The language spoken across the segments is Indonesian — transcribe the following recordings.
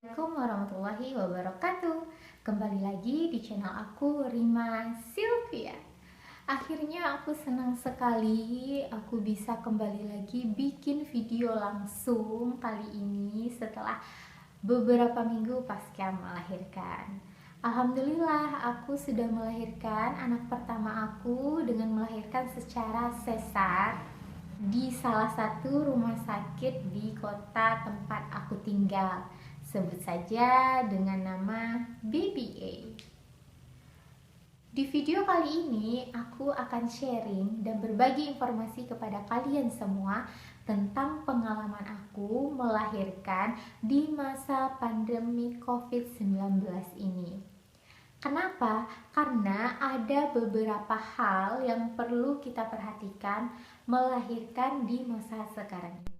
Assalamualaikum warahmatullahi wabarakatuh. Kembali lagi di channel aku, Rima Sylvia. Akhirnya aku senang sekali aku bisa kembali lagi bikin video langsung kali ini setelah beberapa minggu pasca melahirkan. Alhamdulillah aku sudah melahirkan anak pertama aku dengan melahirkan secara sesar di salah satu rumah sakit di kota tempat aku tinggal. Sebut saja dengan nama BBA. Di video kali ini aku akan sharing dan berbagi informasi kepada kalian semua tentang pengalaman aku melahirkan di masa pandemi COVID-19 ini. Kenapa? Karena ada beberapa hal yang perlu kita perhatikan melahirkan di masa sekarang ini.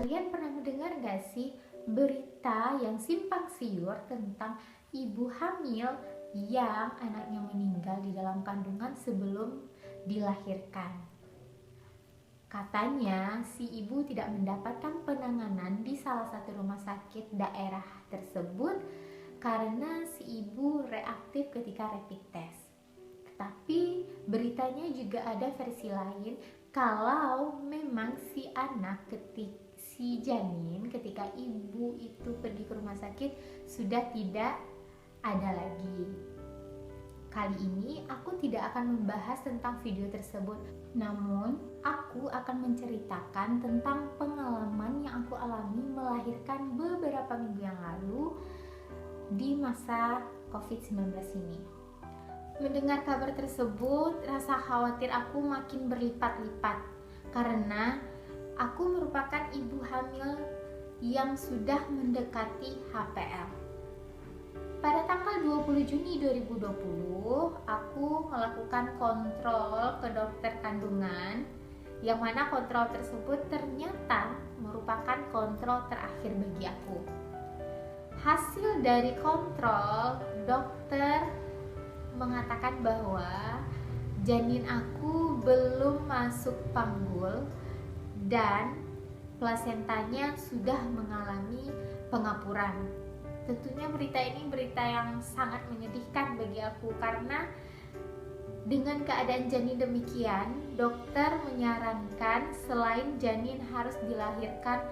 Kalian pernah mendengar gak sih berita yang simpang siur tentang ibu hamil yang anaknya meninggal di dalam kandungan sebelum dilahirkan? Katanya si ibu tidak mendapatkan penanganan di salah satu rumah sakit daerah tersebut karena si ibu reaktif ketika rapid test. Tetapi beritanya juga ada versi lain kalau memang si janin ketika ibu itu pergi ke rumah sakit sudah tidak ada lagi. Kali ini aku tidak akan membahas tentang video tersebut, namun aku akan menceritakan tentang pengalaman yang aku alami melahirkan beberapa minggu yang lalu di masa COVID-19 ini. Mendengar kabar tersebut, rasa khawatir aku makin berlipat-lipat karena aku merupakan ibu hamil yang sudah mendekati HPL. Pada tanggal 20 Juni 2020, aku melakukan kontrol ke dokter kandungan, yang mana kontrol tersebut ternyata merupakan kontrol terakhir bagi aku. Hasil dari kontrol, dokter mengatakan bahwa janin aku belum masuk panggul dan plasentanya sudah mengalami pengapuran. Tentunya berita ini berita yang sangat menyedihkan bagi aku karena dengan keadaan janin demikian, dokter menyarankan selain janin harus dilahirkan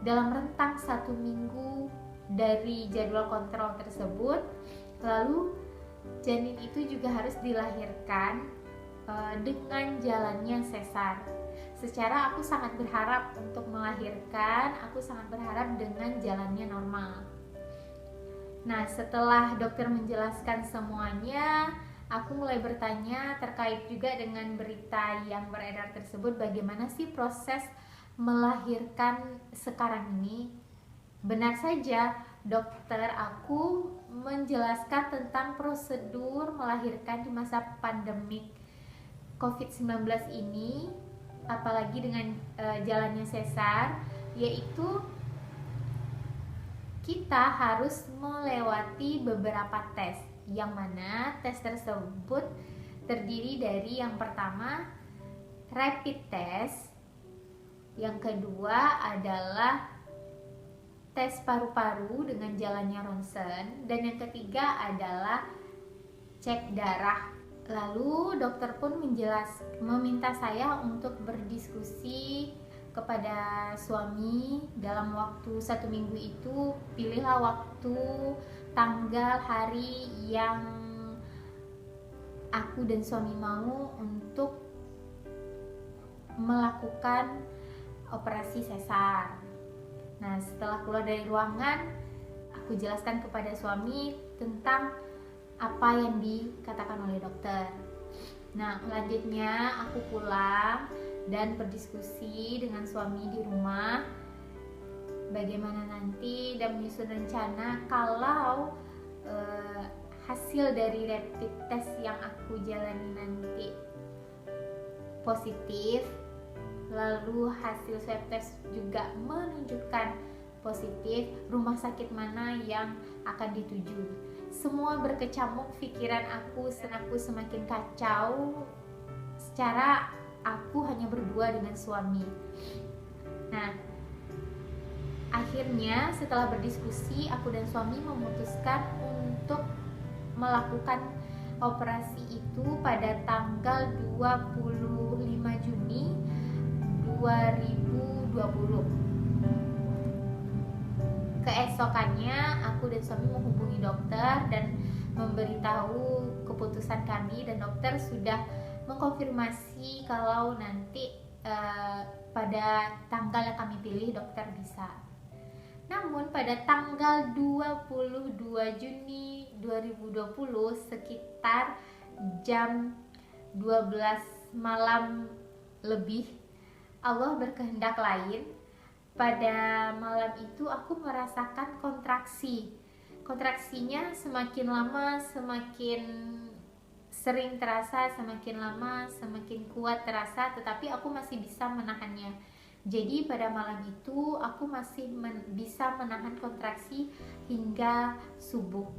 dalam rentang 1 minggu dari jadwal kontrol tersebut, lalu janin itu juga harus dilahirkan dengan jalannya sesar. Secara aku sangat berharap untuk melahirkan, aku sangat berharap dengan jalannya normal. Nah, setelah dokter menjelaskan semuanya, aku mulai bertanya terkait juga dengan berita yang beredar tersebut, bagaimana sih proses melahirkan sekarang ini. Benar saja, dokter aku menjelaskan tentang prosedur melahirkan di masa pandemik COVID-19 ini, apalagi dengan jalannya sesar, yaitu kita harus melewati beberapa tes, yang mana tes tersebut terdiri dari yang pertama rapid test, yang kedua adalah tes paru-paru dengan jalannya ronsen, dan yang ketiga adalah cek darah. Lalu dokter pun meminta saya untuk berdiskusi kepada suami dalam waktu 1 minggu itu. Pilihlah waktu, tanggal, hari yang aku dan suami mau untuk melakukan operasi sesar. Nah, setelah keluar dari ruangan, aku jelaskan kepada suami tentang apa yang dikatakan oleh dokter. Nah, selanjutnya aku pulang dan berdiskusi dengan suami di rumah bagaimana nanti dan menyusun rencana kalau hasil dari rapid test yang aku jalani nanti positif, lalu hasil swab test juga menunjukkan positif, rumah sakit mana yang akan dituju. Semua berkecamuk pikiran aku semakin kacau. Secara aku hanya berdua dengan suami. Nah, akhirnya setelah berdiskusi, aku dan suami memutuskan untuk melakukan operasi itu pada tanggal 25 Juni 2020. Keesokannya aku dan suami menghubungi dokter dan memberitahu keputusan kami, dan dokter sudah mengkonfirmasi kalau nanti pada tanggal yang kami pilih dokter bisa. Namun pada tanggal 22 Juni 2020 sekitar jam 12 malam lebih, Allah berkehendak lain. Pada malam itu aku merasakan kontraksi. Kontraksinya semakin lama semakin sering terasa, semakin lama semakin kuat terasa, tetapi aku masih bisa menahannya. Jadi pada malam itu aku masih bisa menahan kontraksi hingga subuh.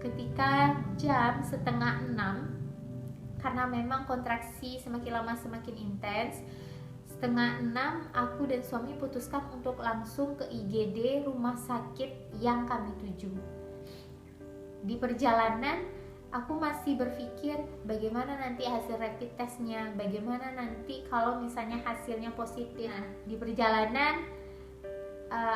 Ketika jam 5:30, karena memang kontraksi semakin lama semakin intens, 5:30 aku dan suami putuskan untuk langsung ke IGD rumah sakit yang kami tuju. Di perjalanan aku masih berpikir bagaimana nanti hasil rapid testnya, bagaimana nanti kalau misalnya hasilnya positif. Nah, di perjalanan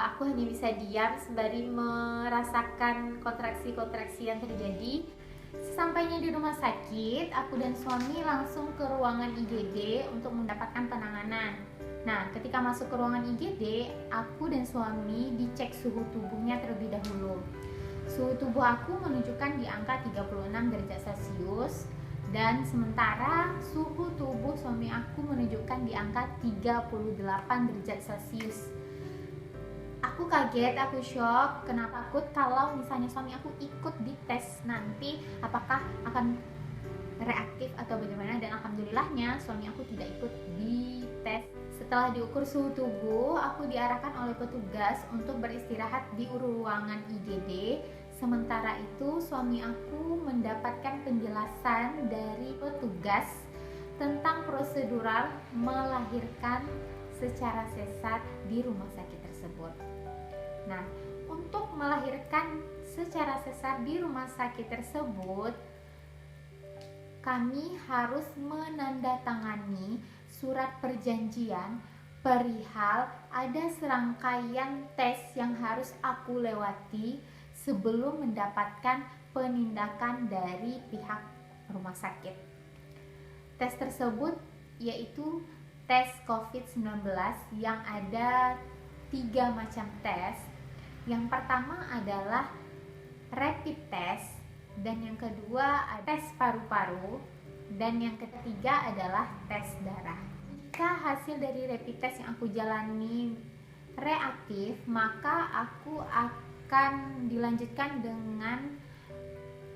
aku hanya bisa diam sembari merasakan kontraksi-kontraksi yang terjadi. Sesampainya di rumah sakit, aku dan suami langsung ke ruangan IGD untuk mendapatkan penanganan. Nah, ketika masuk ke ruangan IGD, aku dan suami dicek suhu tubuhnya terlebih dahulu. Suhu tubuh aku menunjukkan di angka 36 derajat Celcius, dan sementara suhu tubuh suami aku menunjukkan di angka 38 derajat Celcius. Aku kaget, aku shock, kenapa takut kalau misalnya suami aku ikut dites nanti apakah akan reaktif atau bagaimana, dan alhamdulillahnya suami aku tidak ikut dites. Setelah diukur suhu tubuh, aku diarahkan oleh petugas untuk beristirahat di ruangan IGD. Sementara itu suami aku mendapatkan penjelasan dari petugas tentang prosedural melahirkan secara sesar di rumah sakit tersebut. Nah, untuk melahirkan secara sesar di rumah sakit tersebut, kami harus menandatangani surat perjanjian perihal ada serangkaian tes yang harus aku lewati sebelum mendapatkan penindakan dari pihak rumah sakit. Tes tersebut yaitu tes COVID-19 yang ada 3 macam tes. Yang pertama adalah rapid test, dan yang kedua tes paru-paru, dan yang ketiga adalah tes darah. Jika hasil dari rapid test yang aku jalani reaktif, maka aku akan dilanjutkan dengan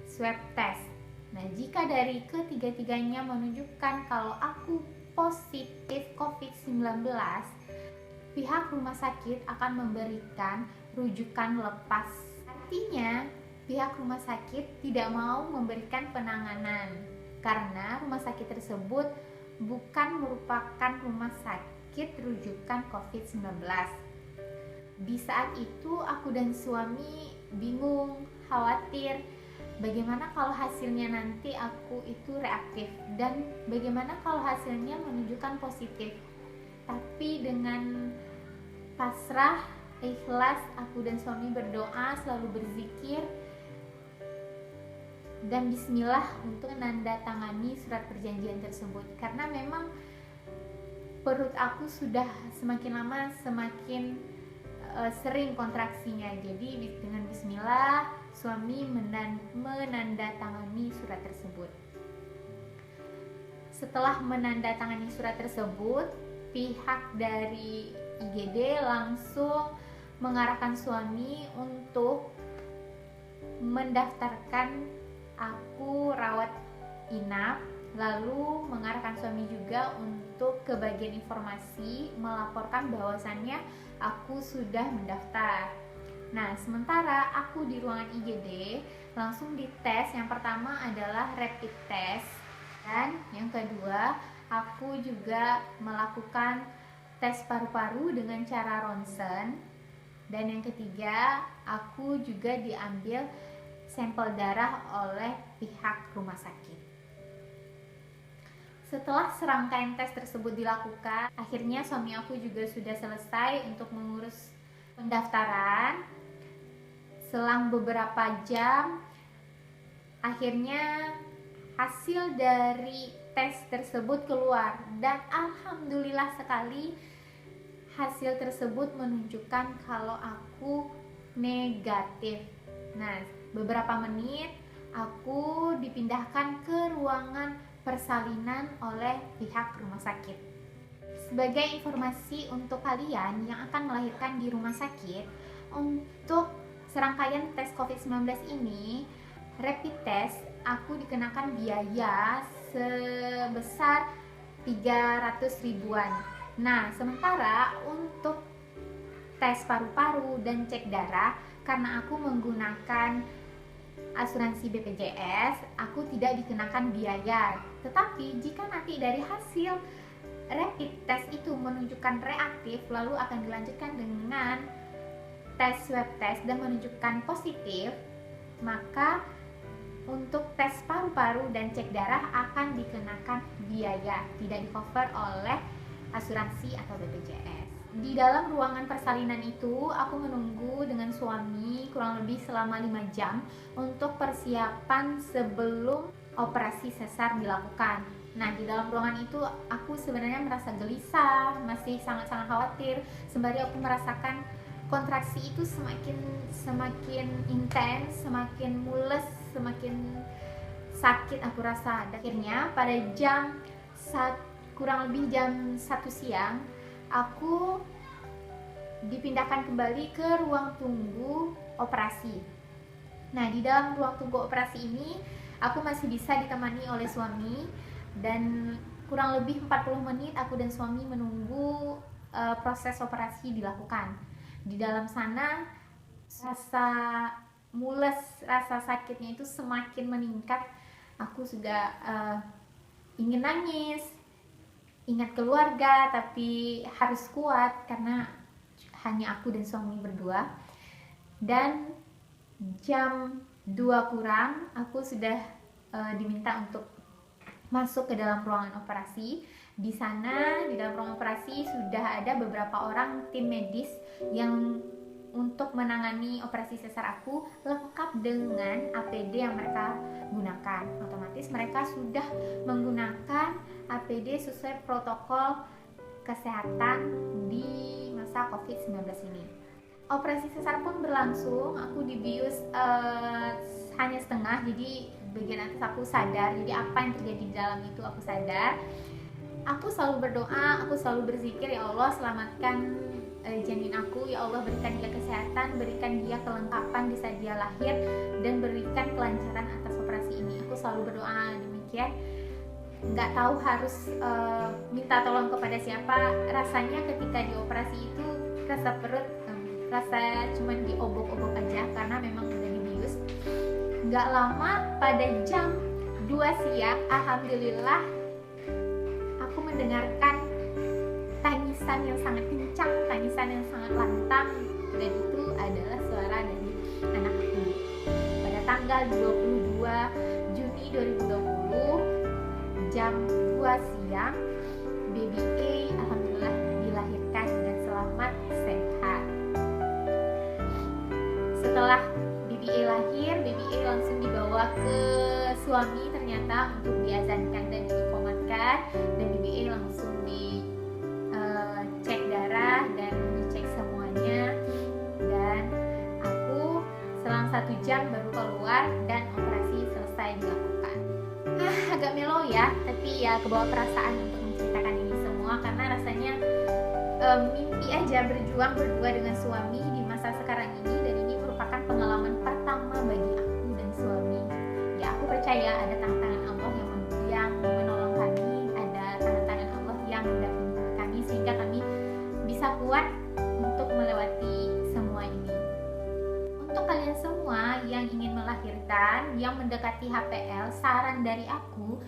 swab test. Nah, jika dari ketiga-tiganya menunjukkan kalau aku positif COVID-19, pihak rumah sakit akan memberikan rujukan lepas. Artinya, pihak rumah sakit tidak mau memberikan penanganan karena rumah sakit tersebut bukan merupakan rumah sakit rujukan COVID-19. Di saat itu aku dan suami bingung, khawatir, bagaimana kalau hasilnya nanti aku itu reaktif, dan bagaimana kalau hasilnya menunjukkan positif. Tapi dengan pasrah, ikhlas, aku dan suami berdoa, selalu berzikir dan bismillah untuk menandatangani surat perjanjian tersebut. Karena memang perut aku sudah semakin lama semakin sering kontraksinya. Jadi dengan bismillah suami menandatangani surat tersebut. Setelah menandatangani surat tersebut, pihak dari IGD langsung mengarahkan suami untuk mendaftarkan aku rawat inap, lalu mengarahkan suami juga untuk ke bagian informasi melaporkan bahwasannya aku sudah mendaftar. Nah, sementara aku di ruangan IGD langsung dites. Yang pertama adalah rapid test, dan yang kedua aku juga melakukan tes paru-paru dengan cara ronsen, dan yang ketiga aku juga diambil sampel darah oleh pihak rumah sakit. Setelah serangkaian tes tersebut dilakukan, akhirnya suami aku juga sudah selesai untuk mengurus pendaftaran. Selang beberapa jam, akhirnya hasil dari tes tersebut keluar, dan alhamdulillah sekali hasil tersebut menunjukkan kalau aku negatif. Nah, beberapa menit aku dipindahkan ke ruangan persalinan oleh pihak rumah sakit. Sebagai informasi untuk kalian yang akan melahirkan di rumah sakit, untuk serangkaian tes COVID-19 ini, rapid test aku dikenakan biaya sebesar 300 ribuan. Nah, sementara untuk tes paru-paru dan cek darah, karena aku menggunakan asuransi BPJS, aku tidak dikenakan biaya. Tetapi jika nanti dari hasil rapid test itu menunjukkan reaktif, lalu akan dilanjutkan dengan tes swab test dan menunjukkan positif, maka untuk tes paru-paru dan cek darah akan dikenakan biaya, tidak di-cover oleh asuransi atau BPJS. Di dalam ruangan persalinan itu, aku menunggu dengan suami kurang lebih selama 5 jam untuk persiapan sebelum operasi sesar dilakukan. Nah, di dalam ruangan itu aku sebenarnya merasa gelisah, masih sangat-sangat khawatir, sembari aku merasakan kontraksi itu semakin intens, semakin mules, semakin sakit aku rasa. Akhirnya pada kurang lebih jam 1 siang, aku dipindahkan kembali ke ruang tunggu operasi. Nah, di dalam ruang tunggu operasi ini aku masih bisa ditemani oleh suami, dan kurang lebih 40 menit aku dan suami menunggu proses operasi dilakukan. Di dalam sana rasa mules, rasa sakitnya itu semakin meningkat. Aku sudah ingin nangis, ingat keluarga, tapi harus kuat karena hanya aku dan suami berdua. Dan jam 2 kurang aku sudah diminta untuk masuk ke dalam ruangan operasi. Di sana, di dalam ruang operasi sudah ada beberapa orang tim medis yang untuk menangani operasi sesar aku, lengkap dengan APD yang mereka gunakan. Otomatis mereka sudah menggunakan APD sesuai protokol kesehatan di masa COVID-19 ini. Operasi sesar pun berlangsung, aku dibius hanya setengah, jadi bagian atas aku sadar, jadi apa yang terjadi di dalam itu aku sadar. Aku selalu berdoa, aku selalu berzikir, ya Allah selamatkan janin aku, ya Allah berikan dia kesehatan, berikan dia kelengkapan di saat dia lahir, dan berikan kelancaran atas operasi ini. Aku selalu berdoa demikian, nggak tahu harus minta tolong kepada siapa. Rasanya ketika di operasi itu rasa perut, rasa cuman diobok-obok aja karena memang udah dibius. Nggak lama, pada jam 2 siang, alhamdulillah aku mendengarkan tangisan yang sangat kencang, tangisan yang sangat lantang, dan itu adalah suara dari anak aku. Pada tanggal 22 Juni 2020 jam 2 siang, baby A alhamdulillah dilahirkan dan selamat sehat. Setelah baby A lahir, baby A langsung dibawa ke suami ternyata untuk diazankan dan diikomatkan, dan baby A langsung dicek darah dan dicek semuanya, dan aku selang 1 jam baru keluar dan operasi selesai dilakukan. Agak melo ya, tapi ya kebawa perasaan untuk menceritakan ini semua karena rasanya mimpi aja berjuang berdua dengan suami di masa sekarang ini, dan ini merupakan pengalaman pertama bagi aku dan suami. Ya, aku percaya ada tangan-tangan Allah yang menolong kami, ada tangan mendekati HPL, saran dari aku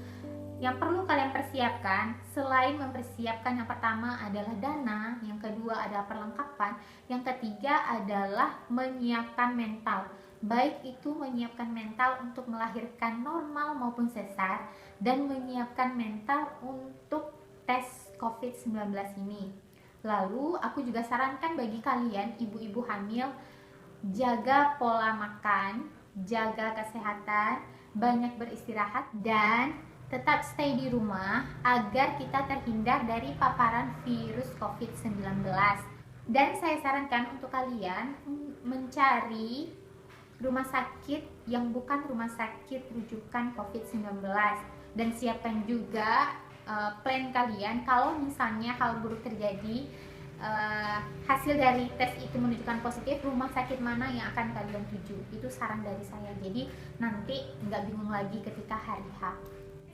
yang perlu kalian persiapkan, selain mempersiapkan yang pertama adalah dana, yang kedua adalah perlengkapan, yang ketiga adalah menyiapkan mental. Baik itu menyiapkan mental untuk melahirkan normal maupun sesar, dan menyiapkan mental untuk tes COVID-19 ini. Lalu aku juga sarankan bagi kalian ibu-ibu hamil, jaga pola makan, jaga kesehatan, banyak beristirahat, dan tetap stay di rumah agar kita terhindar dari paparan virus COVID-19. Dan saya sarankan untuk kalian mencari rumah sakit yang bukan rumah sakit rujukan COVID-19, dan siapkan juga plan kalian kalau misalnya hal buruk terjadi, hasil dari tes itu menunjukkan positif, rumah sakit mana yang akan kalian tuju. Itu saran dari saya, jadi nanti nggak bingung lagi ketika hari H.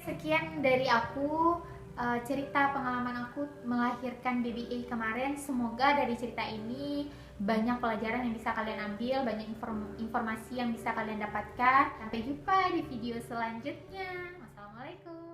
Sekian dari aku, cerita pengalaman aku melahirkan BBA kemarin. Semoga dari cerita ini banyak pelajaran yang bisa kalian ambil, banyak informasi yang bisa kalian dapatkan. Sampai jumpa di video selanjutnya. Wassalamualaikum.